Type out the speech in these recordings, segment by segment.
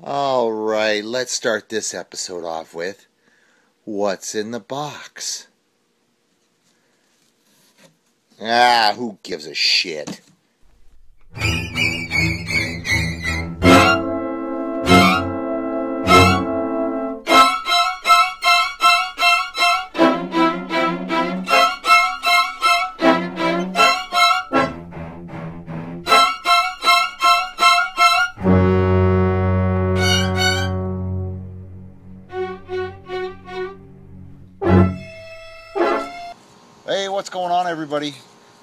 All right, let's start this episode off with what's in the box. Who gives a shit? Hey, what's going on, everybody?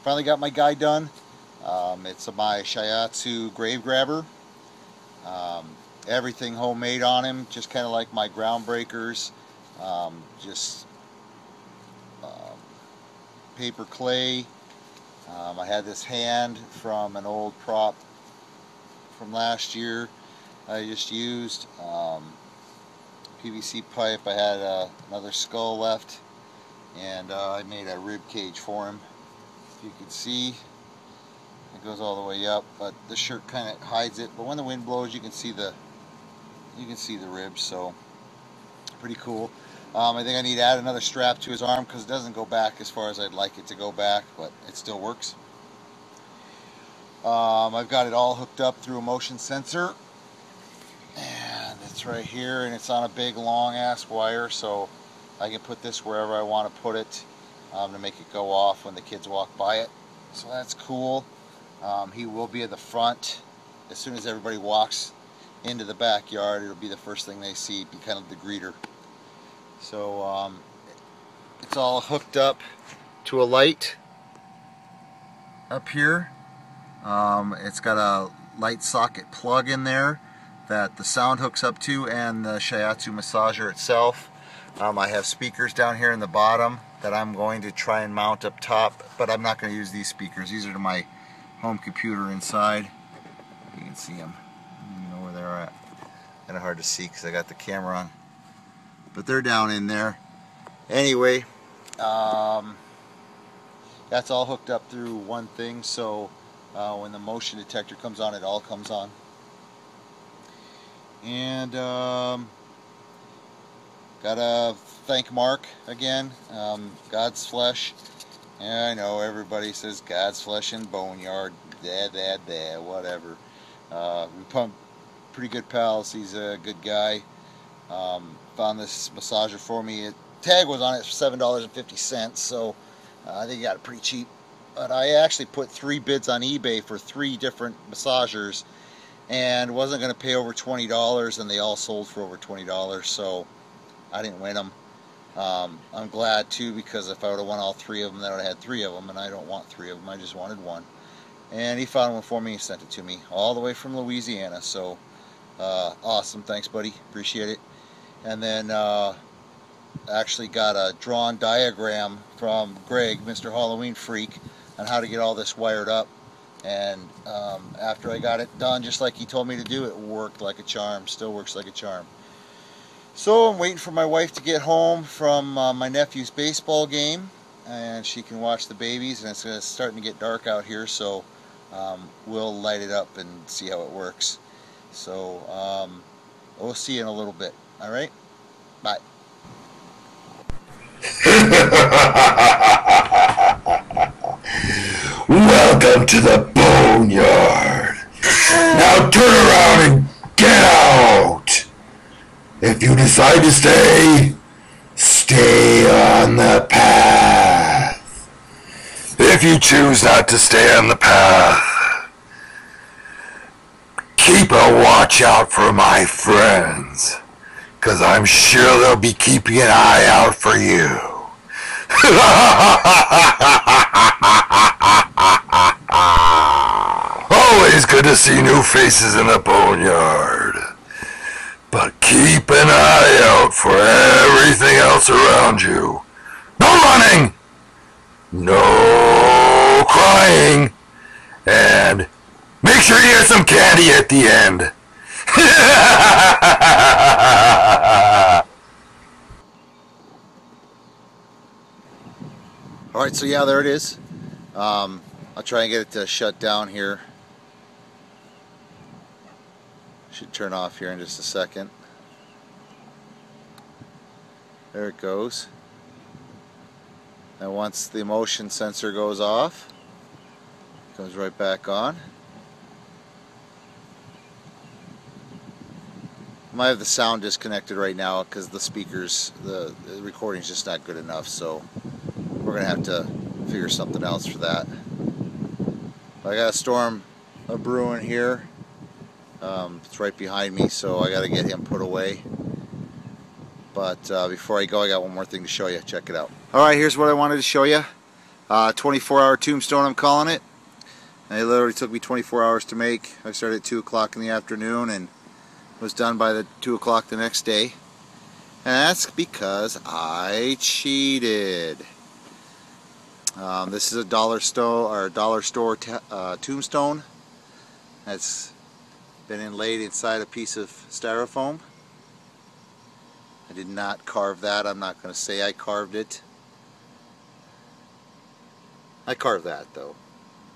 Finally got my guy done. It's my Shiatsu grave grabber. Everything homemade on him, just kind of like my groundbreakers. Just paper clay. I had this hand from an old prop from last year I just used. PVC pipe. I had another skull left, and I made a rib cage for him. If you can see, it goes all the way up, but the shirt kind of hides it. But when the wind blows, you can see the ribs. So pretty cool. I think I need to add another strap to his arm because it doesn't go back as far as I'd like it to go back, but it still works. I've got it all hooked up through a motion sensor, and it's right here, and it's on a big long ass wire, so I can put this wherever I want to put it to make it go off when the kids walk by it. So that's cool. He will be at the front. As soon as everybody walks into the backyard, it'll be the first thing they see, be kind of the greeter. So it's all hooked up to a light up here. It's got a light socket plug in there that the sound hooks up to, and the Shiatsu massager itself. I have speakers down here in the bottom that I'm going to try and mount up top, but I'm not going to use these speakers. These are to my home computer inside. You can see them. You know where they're at. Kind of hard to see because I got the camera on, but they're down in there. Anyway, that's all hooked up through one thing, so when the motion detector comes on, it all comes on. And gotta thank Mark again. God's Flesh. Yeah, I know everybody says God's Flesh and Boneyard. Whatever. We pumped pretty good pals. He's a good guy. Found this massager for me. Tag was on it for $7.50, so I think he got it pretty cheap. But I actually put 3 bids on eBay for 3 different massagers, and wasn't going to pay over $20, and they all sold for over $20, so I didn't win them. I'm glad too, because if I would have won all 3 of them, then I would have had 3 of them, and I don't want 3 of them. I just wanted 1. And he found one for me and sent it to me all the way from Louisiana. So awesome, thanks buddy, appreciate it. And then actually got a drawn diagram from Greg, Mr. Halloween Freak, on how to get all this wired up. And after I got it done just like he told me to do, it worked like a charm. Still works like a charm. So I'm waiting for my wife to get home from my nephew's baseball game, and she can watch the babies, and it's starting to get dark out here, so we'll light it up and see how it works. So we'll see you in a little bit. Alright? Bye. Welcome to the Boneyard. Now turn around and get out. If you decide to stay, stay on the path. If you choose not to stay on the path, keep a watch out for my friends, 'cause I'm sure they'll be keeping an eye out for you. Always good to see new faces in the Boneyard. But keep an eye out for everything else around you. No running! No crying! And make sure you get some candy at the end. Alright, so yeah, there it is. I'll try and get it to shut down here. Should turn off here in just a second. There it goes. And once the motion sensor goes off, it goes right back on. I might have the sound disconnected right now because the speakers, the recording's just not good enough, so we're gonna have to figure something else for that. I got a storm brewing here. It's right behind me, so I got to get him put away. But before I go, I got one more thing to show you. Check it out. Alright, here's what I wanted to show you. 24-hour tombstone, I'm calling it. And it literally took me 24 hours to make. I started at 2 o'clock in the afternoon and was done by the 2 o'clock the next day. And that's because I cheated. This is a dollar store tombstone that's been inlaid inside a piece of styrofoam. I did not carve that. I'm not going to say I carved it. I carved that though.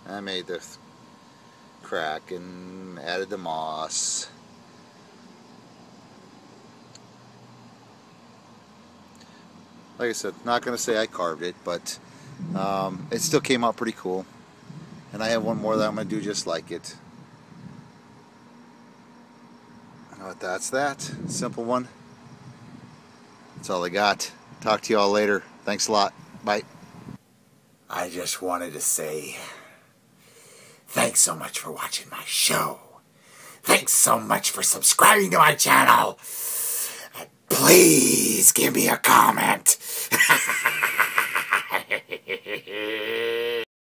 I made the crack and added the moss. Like I said, not going to say I carved it, but it still came out pretty cool. And I have one more that I'm going to do just like it. But that's that. Simple one. That's all I got. Talk to you all later. Thanks a lot. Bye. I just wanted to say thanks so much for watching my show. Thanks so much for subscribing to my channel. And please give me a comment.